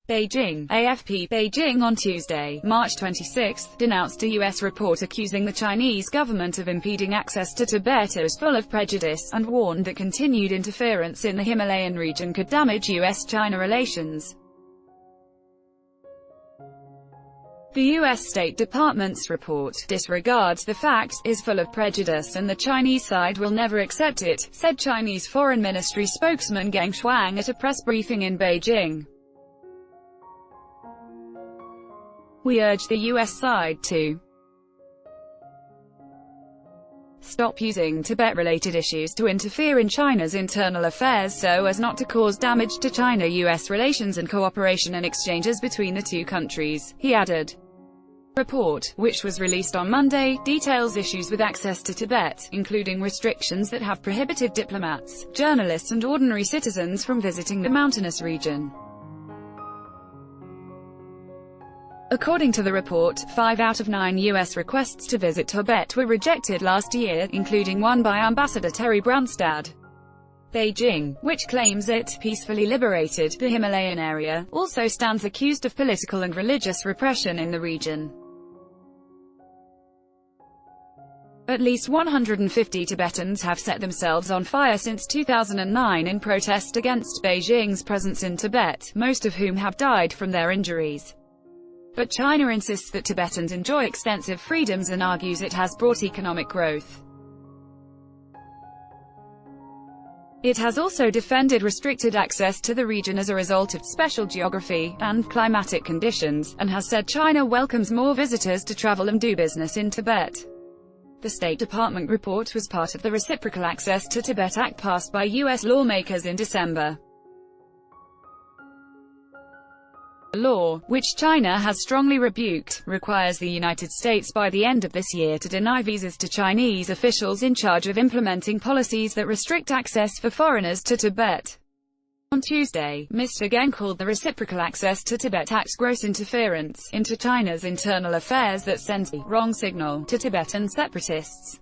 Beijing. AFP. Beijing on Tuesday, March 26, denounced a U.S. report accusing the Chinese government of impeding access to Tibet as full of prejudice, and warned that continued interference in the Himalayan region could damage U.S.-China relations. The U.S. State Department's report disregards the facts, is full of prejudice, and the Chinese side will never accept it, said Chinese Foreign Ministry spokesman Geng Shuang at a press briefing in Beijing. We urge the U.S. side to stop using Tibet-related issues to interfere in China's internal affairs so as not to cause damage to China-U.S. relations and cooperation and exchanges between the two countries, he added. The report, which was released on Monday, details issues with access to Tibet, including restrictions that have prohibited diplomats, journalists and ordinary citizens from visiting the mountainous region. According to the report, 5 out of 9 U.S. requests to visit Tibet were rejected last year, including one by Ambassador Terry Branstad. Beijing, which claims it peacefully liberated the Himalayan area, also stands accused of political and religious repression in the region. At least 150 Tibetans have set themselves on fire since 2009 in protest against Beijing's presence in Tibet, most of whom have died from their injuries. But China insists that Tibetans enjoy extensive freedoms and argues it has brought economic growth. It has also defended restricted access to the region as a result of special geography and climatic conditions, and has said China welcomes more visitors to travel and do business in Tibet. The State Department report was part of the Reciprocal Access to Tibet Act passed by U.S. lawmakers in December. The law, which China has strongly rebuked, requires the United States by the end of this year to deny visas to Chinese officials in charge of implementing policies that restrict access for foreigners to Tibet. On Tuesday, Mr. Geng called the Reciprocal Access to Tibet Act gross interference into China's internal affairs that sends a wrong signal to Tibetan separatists.